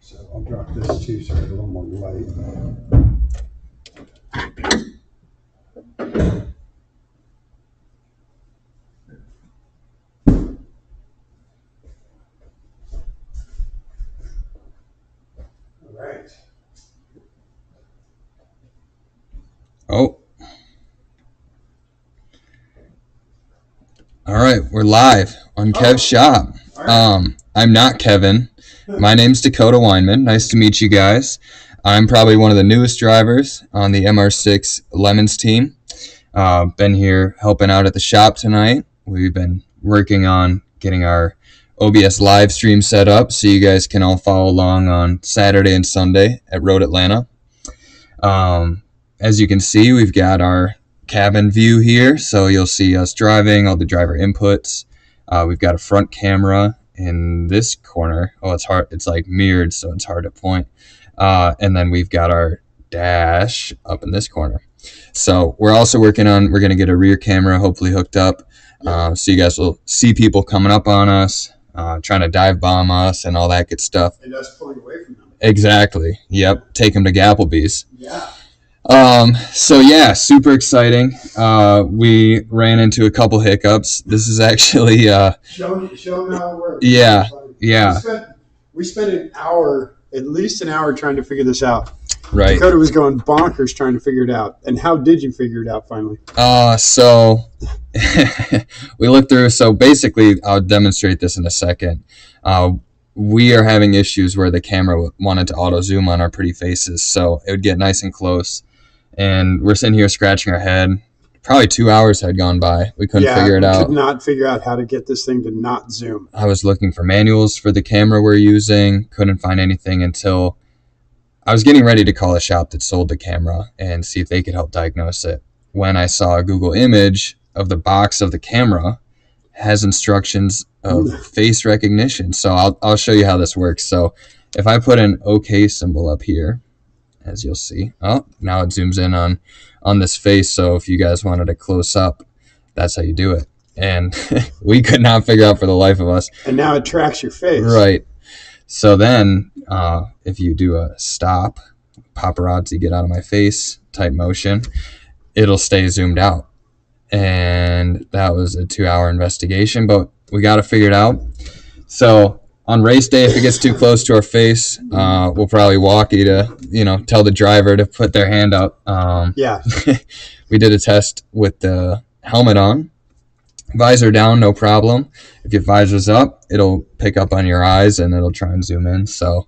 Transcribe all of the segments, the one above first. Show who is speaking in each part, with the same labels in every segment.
Speaker 1: So I'll drop this too so I get a little more light. All right.
Speaker 2: Oh. All right, we're live on Kev's shop. I'm not Kevin. My name's Dakota Weinman. Nice to meet you guys. I'm probably one of the newest drivers on the MR6 Lemons team. Been here helping out at the shop tonight. We've been working on getting our OBS live stream set up so you guys can all follow along on Saturday and Sunday at Road Atlanta. As you can see, we've got our cabin view here, so you'll see us driving, all the driver inputs. We've got a front camera in this corner. Oh, it's hard. It's like mirrored, so it's hard to point. And then we've got our dash up in this corner. So we're also working on, we're going to get a rear camera hopefully hooked up. So you guys will see people coming up on us, trying to dive bomb us and all that good stuff.
Speaker 1: And us pulling away from them.
Speaker 2: Exactly. Yep. Take them to Gapplebee's.
Speaker 1: Yeah.
Speaker 2: So yeah, super exciting. We ran into a couple hiccups. This is actually,
Speaker 1: Show them how it works.
Speaker 2: Yeah. Yeah.
Speaker 1: We spent an hour, at least an hour, trying to figure this out.
Speaker 2: Right.
Speaker 1: Dakota was going bonkers trying to figure it out. And how did you figure it out finally?
Speaker 2: So we looked through. So basically, I'll demonstrate this in a second. We are having issues where the camera wanted to auto zoom on our pretty faces, so it would get nice and close. And we're sitting here scratching our head. Probably 2 hours had gone by. We couldn't figure it out.
Speaker 1: Could not figure out how to get this thing to not zoom.
Speaker 2: I was looking for manuals for the camera we're using. Couldn't find anything until I was getting ready to call a shop that sold the camera and see if they could help diagnose it. When I saw a Google image of the box of the camera has instructions of face recognition. So I'll show you how this works. So if I put an OK symbol up here, as you'll see, oh, now it zooms in on this face. So if you guys wanted a close up, that's how you do it. And we could not figure out for the life of us.
Speaker 1: And now it tracks your face.
Speaker 2: Right. So then if you do a stop, paparazzi get out of my face type motion, it'll stay zoomed out. And that was a 2-hour investigation, but we got to figure it out. So on race day, if it gets too close to our face, we'll probably walk you to, tell the driver to put their hand up.
Speaker 1: Yeah.
Speaker 2: We did a test with the helmet on. Visor down, no problem. If your visor's up, it'll pick up on your eyes and it'll try and zoom in. So,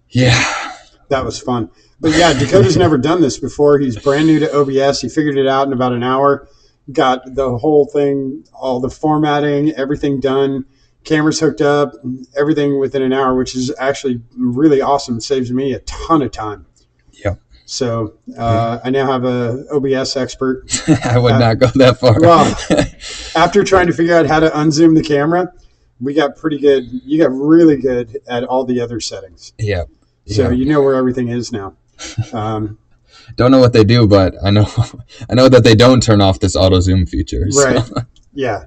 Speaker 2: yeah.
Speaker 1: That was fun. But yeah, Dakota's never done this before. He's brand new to OBS. He figured it out in about an hour. Got the whole thing, all the formatting, everything done. Cameras hooked up, everything within an hour, which is actually really awesome. It saves me a ton of time.
Speaker 2: Yep.
Speaker 1: So I now have a OBS expert.
Speaker 2: I would not go that far.
Speaker 1: Well, after trying to figure out how to unzoom the camera, we got pretty good. You got really good at all the other settings.
Speaker 2: Yeah.
Speaker 1: So you know where everything is now.
Speaker 2: Don't know what they do, but I know that they don't turn off this auto zoom feature.
Speaker 1: Right.
Speaker 2: So.
Speaker 1: Yeah.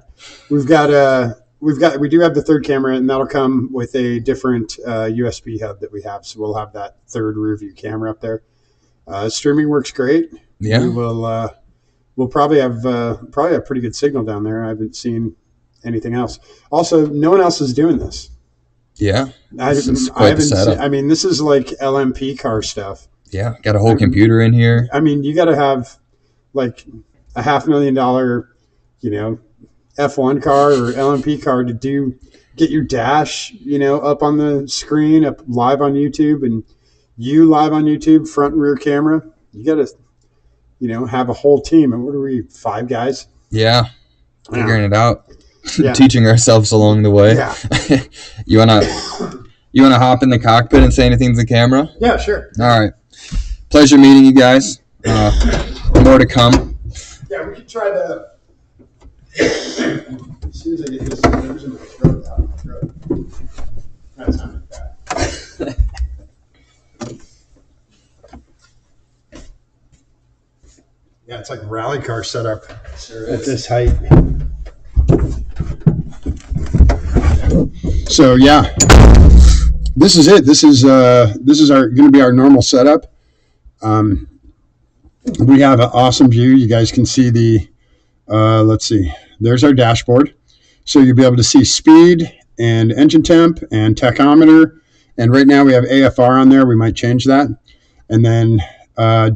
Speaker 1: We do have the third camera, and that'll come with a different USB hub that we have. So we'll have that third rear view camera up there. Streaming works great.
Speaker 2: Yeah.
Speaker 1: We'll probably have pretty good signal down there. I haven't seen anything else. Also, no one else is doing this.
Speaker 2: Yeah.
Speaker 1: This is like LMP car stuff.
Speaker 2: Yeah. Got a whole computer in here.
Speaker 1: I mean, you got to have like a $500,000, F1 car or LMP car to get your dash, up on the screen, up live on YouTube, and you live on YouTube, front and rear camera. You got to, have a whole team. And what are we, 5 guys?
Speaker 2: Yeah. Figuring it out.
Speaker 1: Yeah.
Speaker 2: Teaching ourselves along the way.
Speaker 1: Yeah.
Speaker 2: You wanna hop in the cockpit and say anything to the camera?
Speaker 1: Yeah, sure.
Speaker 2: All right. Pleasure meeting you guys. More to come.
Speaker 1: Yeah, we could try the. As soon as I get this nose in my throat out of my throat. That's not bad. Yeah, it's like rally car setup at this height. So yeah, this is it. This is our going to be our normal setup. We have an awesome view. You guys can see the let's see. There's our dashboard. So you'll be able to see speed and engine temp and tachometer. And right now we have AFR on there. We might change that. And then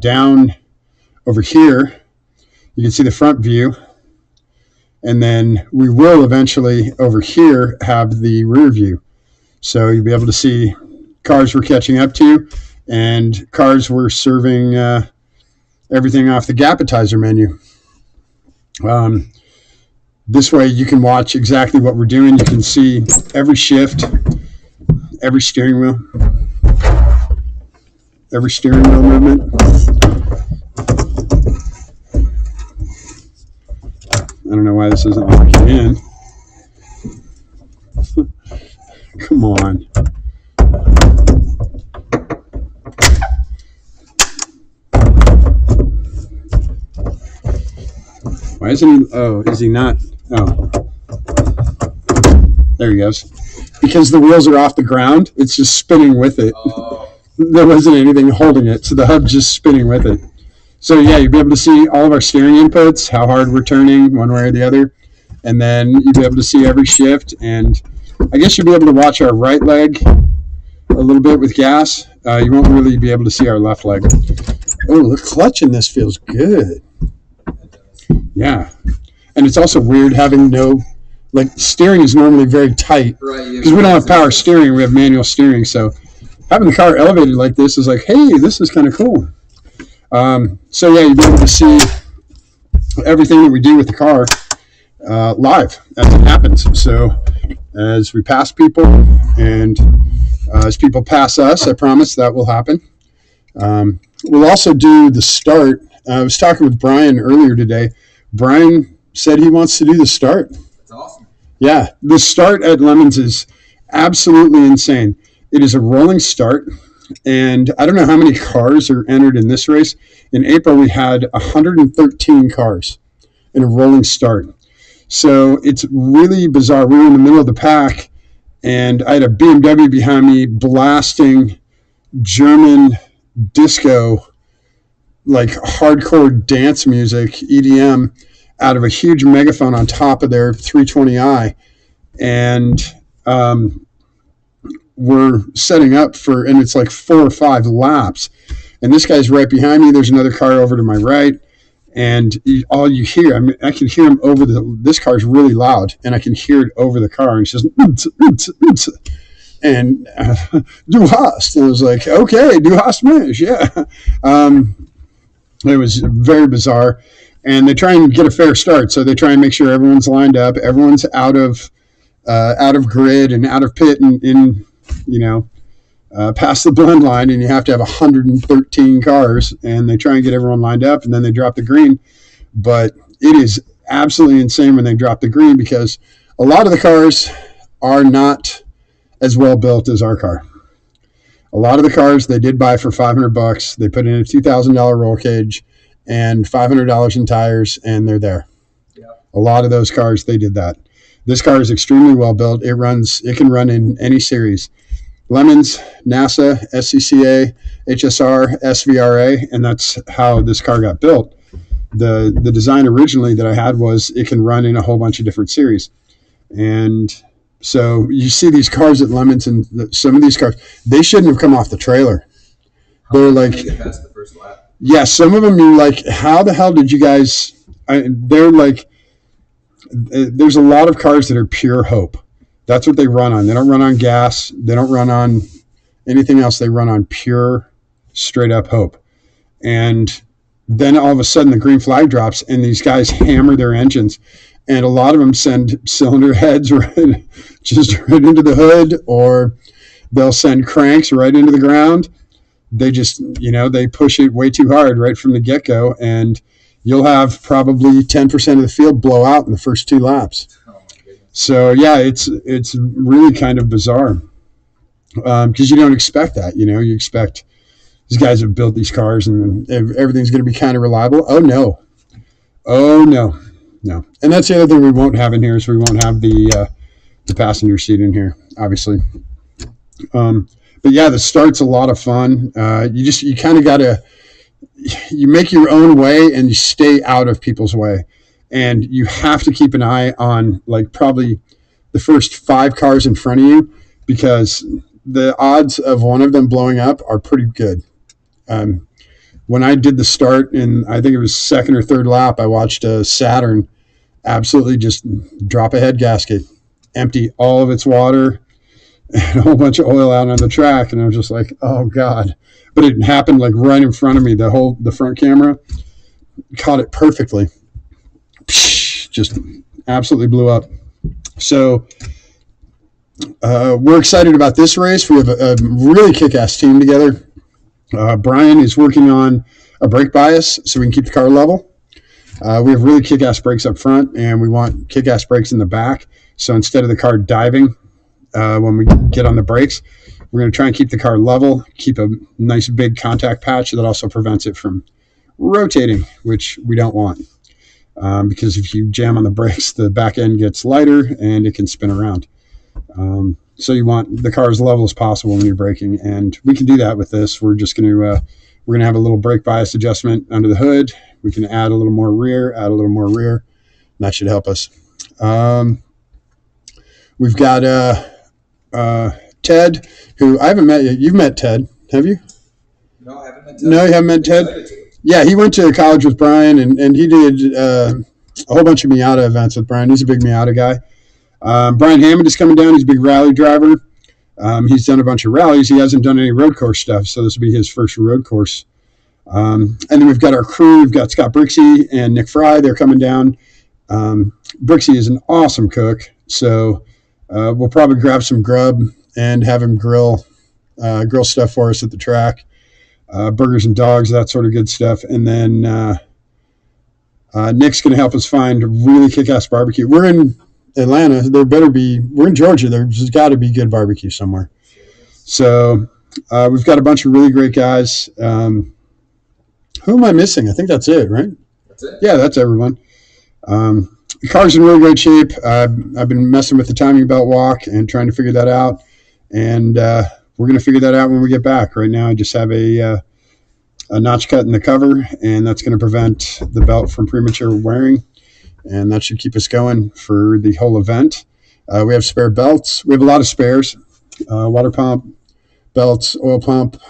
Speaker 1: down over here, you can see the front view. And then we will eventually over here have the rear view. So you'll be able to see cars we're catching up to and cars we're serving everything off the Gapitizer menu. This way you can watch exactly what we're doing. You can see every shift, every steering wheel movement. I don't know why this isn't locking in. Come on. Why isn't he? Oh, is he not? Oh. There he goes. Because the wheels are off the ground, it's just spinning with it. Oh. There wasn't anything holding it, so the hub's just spinning with it. So yeah, you'll be able to see all of our steering inputs, how hard we're turning one way or the other. And then you'll be able to see every shift. And I guess you'll be able to watch our right leg a little bit with gas. You won't really be able to see our left leg. Oh, the clutch in this feels good. Yeah. And it's also weird having no, like, steering is normally very tight. Right. Because we don't have power steering, we have manual steering. So having the car elevated like this is like, hey, this is kind of cool. So yeah, you'll be able to see everything that we do with the car live as it happens. So as we pass people and as people pass us, I promise that will happen. We'll also do the start. I was talking with Brian earlier today. Brian said he wants to do the start.
Speaker 3: That's awesome.
Speaker 1: Yeah, the start at Lemons is absolutely insane. It is a rolling start. And I don't know how many cars are entered in this race. In April, we had 113 cars in a rolling start. So it's really bizarre. We were in the middle of the pack, and I had a BMW behind me blasting German disco, like hardcore dance music, EDM, out of a huge megaphone on top of their 320i. And we're setting up for, and it's like 4 or 5 laps. And this guy's right behind me. There's another car over to my right. And all you hear, I mean, I can hear him over this car's really loud, and I can hear it over the car. And it's just, and du hast. And I was like, okay, du hast mich, yeah. It was very bizarre. And they try and get a fair start. So they try and make sure everyone's lined up. Everyone's out of grid and out of pit and in, past the blend line, and you have to have 113 cars, and they try and get everyone lined up, and then they drop the green. But it is absolutely insane when they drop the green, because a lot of the cars are not as well built as our car. A lot of the cars they did buy for $500. They put in a $2,000 roll cage and $500 in tires, and they're there. Yeah. A lot of those cars, they did that. This car is extremely well built. It can run in any series. Lemons, NASA, SCCA, HSR, SVRA, and that's how this car got built. The design originally that I had was it can run in a whole bunch of different series. And so you see these cars at Lemons, and some of these cars, they shouldn't have come off the trailer. They're like,
Speaker 3: past the first lap.
Speaker 1: Yeah, some of them you're like, how the hell did you guys, they're like, there's a lot of cars that are pure hope. That's what they run on. They don't run on gas. They don't run on anything else. They run on pure, straight up hope. And then all of a sudden the green flag drops, and these guys hammer their engines. And a lot of them send cylinder heads right into the hood, or they'll send cranks right into the ground. They just, they push it way too hard right from the get-go, and you'll have probably 10% of the field blow out in the first 2 laps. So yeah, it's really kind of bizarre, because you don't expect that. You expect these guys have built these cars and everything's going to be kind of reliable. Oh no. And that's the other thing we won't have in here is we won't have the passenger seat in here, obviously. But yeah, the start's a lot of fun. You kind of got to, you make your own way and you stay out of people's way. And you have to keep an eye on like probably the first 5 cars in front of you, because the odds of one of them blowing up are pretty good. When I did the start in, I think it was second or third lap, I watched a Saturn absolutely just drop a head gasket, empty all of its water and a whole bunch of oil out on the track. And I was just like, oh God. But it happened like right in front of me. The front camera caught it perfectly. Just absolutely blew up. So we're excited about this race. We have a really kick-ass team together. Brian is working on a brake bias so we can keep the car level. We have really kick-ass brakes up front, and we want kick-ass brakes in the back. So instead of the car diving when we get on the brakes, we're going to try and keep the car level, keep a nice big contact patch that also prevents it from rotating, which we don't want. Because if you jam on the brakes, the back end gets lighter and it can spin around. So you want the car as level as possible when you're braking, and we can do that with this. We're just going to we're going to have a little brake bias adjustment under the hood. We can add a little more rear, and that should help us. We've got Ted, who I haven't met yet. You've met Ted, have you?
Speaker 3: No, I haven't met Ted.
Speaker 1: No, you haven't met Ted? Yeah, he went to college with Brian, and he did a whole bunch of Miata events with Brian. He's a big Miata guy. Brian Hammond is coming down. He's a big rally driver. He's done a bunch of rallies. He hasn't done any road course stuff, so this will be his first road course. And then we've got our crew. We've got Scott Brixey and Nick Fry. They're coming down. Brixey is an awesome cook, so we'll probably grab some grub and have him grill stuff for us at the track. Burgers and dogs, that sort of good stuff. And then Nick's going to help us find a really kick-ass barbecue. We're in Atlanta. We're in Georgia. There's got to be good barbecue somewhere. So we've got a bunch of really great guys. Who am I missing? I think that's it, right?
Speaker 3: That's it?
Speaker 1: Yeah, that's everyone. The car's in really great shape. I've been messing with the timing belt walk and trying to figure that out. And we're going to figure that out when we get back. Right now, I just have a notch cut in the cover, and that's going to prevent the belt from premature wearing, and that should keep us going for the whole event. We have spare belts. We have a lot of spares, water pump, belts, oil pump.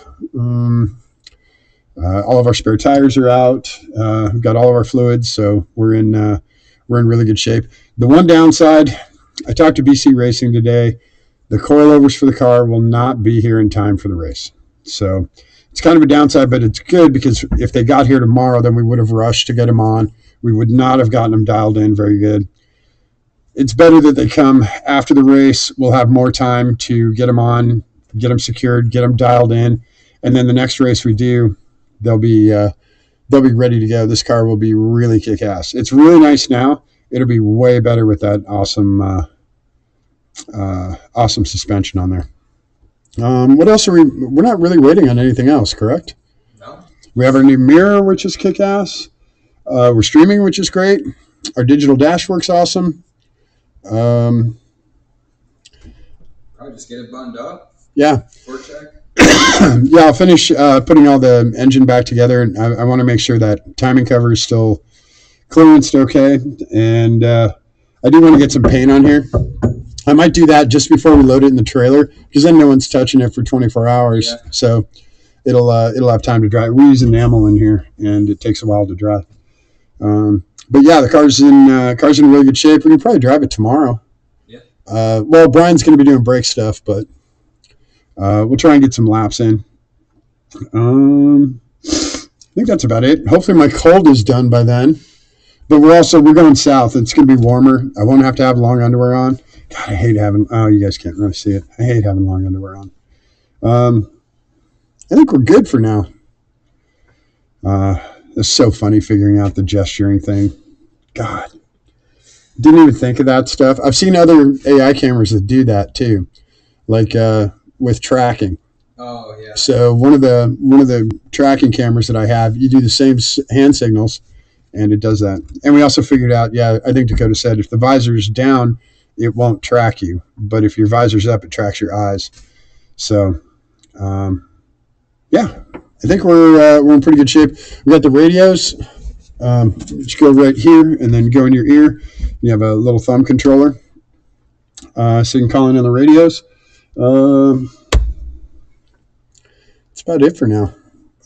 Speaker 1: All of our spare tires are out. We've got all of our fluids, so we're in really good shape. The one downside, I talked to BC Racing today. The coilovers for the car will not be here in time for the race. So it's kind of a downside, but it's good because if they got here tomorrow, then we would have rushed to get them on. We would not have gotten them dialed in very good. It's better that they come after the race. We'll have more time to get them on, get them secured, get them dialed in. And then the next race we do, they'll be ready to go. This car will be really kick-ass. It's really nice now. It'll be way better with that awesome suspension on there. What else we're not really waiting on anything else, correct?
Speaker 3: No.
Speaker 1: We have our new mirror, which is kick-ass. We're streaming, which is great. Our digital dash works awesome.
Speaker 3: Probably just get it bundled up.
Speaker 1: Yeah.
Speaker 3: Sport check.
Speaker 1: Yeah, I'll finish putting all the engine back together. I want to make sure that timing cover is still clearanced okay. And I do want to get some paint on here. I might do that just before we load it in the trailer, because then no one's touching it for 24 hours. Yeah. So it'll have time to dry. We use enamel in here, and it takes a while to dry. But yeah, the car's in really good shape. We can probably drive it tomorrow.
Speaker 3: Yeah.
Speaker 1: Well, Brian's going to be doing brake stuff, but we'll try and get some laps in. I think that's about it. Hopefully my cold is done by then. But we're going south. It's going to be warmer. I won't have to have long underwear on. God, I hate having. Oh, you guys can't really see it. I hate having long underwear on. I think we're good for now. It's so funny figuring out the gesturing thing. God, didn't even think of that stuff. I've seen other AI cameras that do that too, like with tracking.
Speaker 3: Oh yeah.
Speaker 1: So one of the tracking cameras that I have, you do the same hand signals, and it does that. And we also figured out, yeah, I think Dakota said if the visor's down, it won't track you, but if your visor's up, it tracks your eyes. So, yeah, I think we're in pretty good shape. We got the radios. Just go right here and then go in your ear. You have a little thumb controller, so you can call in on the radios. That's about it for now.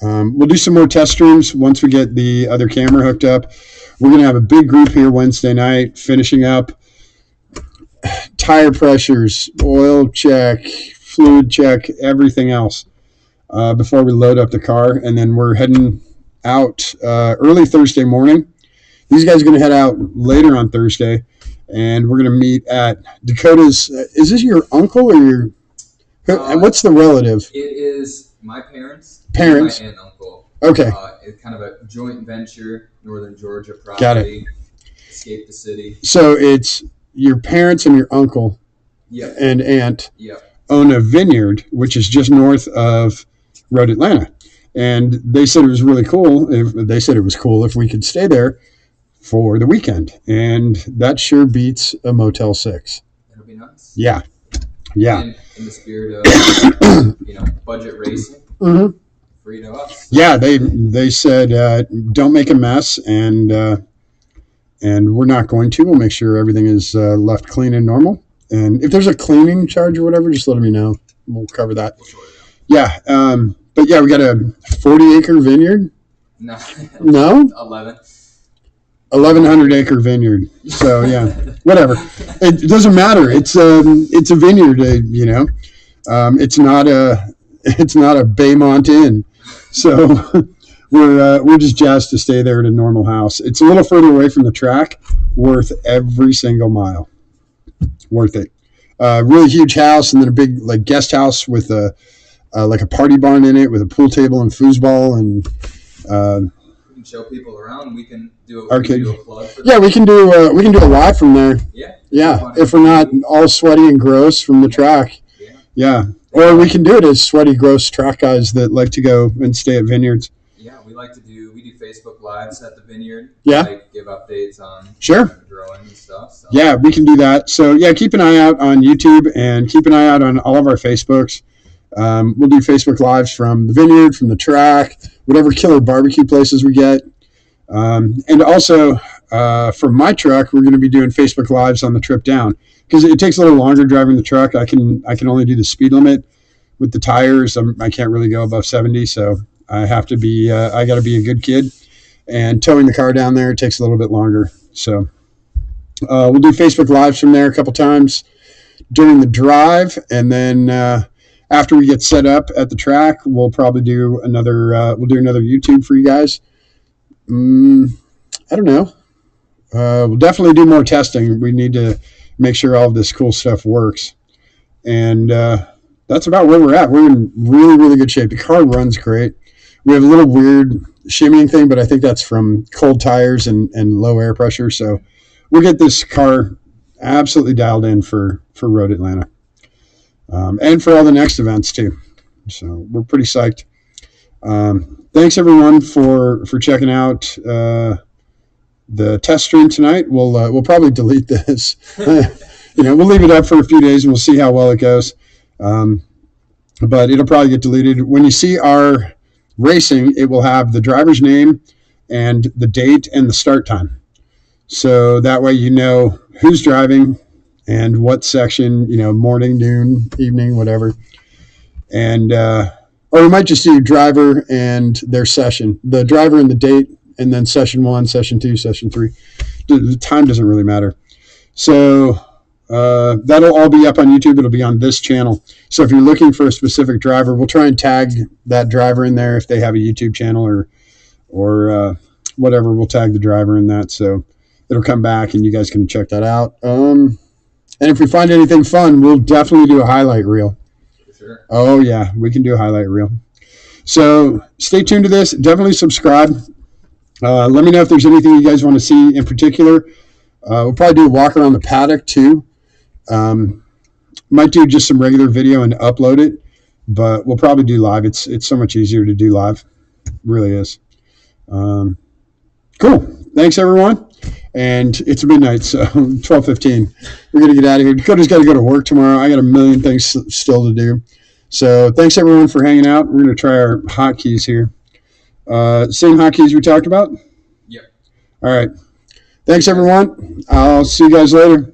Speaker 1: We'll do some more test streams once we get the other camera hooked up. We're going to have a big group here Wednesday night, finishing up tire pressures, oil check, fluid check, everything else before we load up the car. And then we're heading out early Thursday morning. These guys are going to head out later on Thursday, and we're going to meet at Dakota's. Is this your uncle or your? What's the relative?
Speaker 3: It is my parents.
Speaker 1: Parents.
Speaker 3: And my aunt and uncle.
Speaker 1: Okay.
Speaker 3: It's kind of a joint venture, Northern Georgia property.
Speaker 1: Got it.
Speaker 3: Escape the city.
Speaker 1: So it's your parents and your uncle and aunt own a vineyard, which is just north of Road Atlanta. And they said it was really cool. They said it was cool if we could stay there for the weekend. And that sure beats a Motel 6.
Speaker 3: It'll be nice.
Speaker 1: Yeah.
Speaker 3: And in the spirit of, budget racing, free to us.
Speaker 1: Yeah, they said don't make a mess, and we're not going to. We'll make sure everything is left clean and normal. And if there's a cleaning charge or whatever, just let me know. We'll cover that.
Speaker 3: We'll sort it out.
Speaker 1: Yeah. But yeah, we got a 40-acre vineyard.
Speaker 3: No.
Speaker 1: 1,100-acre vineyard. So yeah, whatever. It doesn't matter. It's a vineyard. It's not a Baymont Inn. So we're just jazzed to stay there at a normal house. It's a little further away from the track. Worth every single mile. Worth it. Really huge house, and then a big guest house with a party barn in it with a pool table and foosball and.
Speaker 3: We can show people around. We can do a plug for them.
Speaker 1: Yeah, we can do a live from there. Yeah. If we're not all sweaty and gross from the track. Yeah. Or we can do it as sweaty, gross track guys that like to go and stay at vineyards.
Speaker 3: Yeah, we do Facebook Lives at the vineyard.
Speaker 1: Yeah.
Speaker 3: Give updates on growing and stuff. So.
Speaker 1: Yeah, we can do that. So yeah, keep an eye out on YouTube and keep an eye out on all of our Facebooks. We'll do Facebook Lives from the vineyard, from the track, whatever killer barbecue places we get. And also, for my truck, we're going to be doing Facebook Lives on the trip down because it takes a little longer driving the truck. I can only do the speed limit with the tires. I can't really go above 70, so I have to be. I got to be a good kid. And towing the car down there takes a little bit longer. So we'll do Facebook Lives from there a couple times during the drive, and then after we get set up at the track, we'll probably do another. We'll do another YouTube for you guys. I don't know. We'll definitely do more testing. We need to make sure all of this cool stuff works. And that's about where we're at. We're in really, really good shape. The car runs great. We have a little weird shimmying thing, but I think that's from cold tires and low air pressure. So we'll get this car absolutely dialed in for Road Atlanta. And for all the next events too. So we're pretty psyched. Thanks everyone for checking out the test stream tonight. We'll probably delete this. We'll leave it up for a few days and we'll see how well it goes. But it'll probably get deleted. When you see our racing, it will have the driver's name and the date and the start time. So that way you know who's driving and what section, morning, noon, evening, whatever. And or we might just do driver and their session, the driver and the date, and then session 1, session 2, session 3. The time doesn't really matter. So that'll all be up on YouTube. It'll be on this channel. So if you're looking for a specific driver, we'll try and tag that driver in there if they have a YouTube channel or whatever. We'll tag the driver in that. So it'll come back and you guys can check that out. And if we find anything fun, we'll definitely do a highlight reel.
Speaker 3: Sure.
Speaker 1: Oh, yeah, we can do a highlight reel. So stay tuned to this. Definitely subscribe. Let me know if there's anything you guys want to see in particular. We'll probably do a walk around the paddock, too. Might do just some regular video and upload it, but we'll probably do live. It's so much easier to do live. It really is. Cool. Thanks, everyone. And it's midnight, so 12:15. We're going to get out of here. Dakota's got to go to work tomorrow. I got a million things still to do. So thanks everyone for hanging out. We're going to try our hotkeys here. Same hotkeys we talked about?
Speaker 3: Yep.
Speaker 1: All right. Thanks everyone. I'll see you guys later.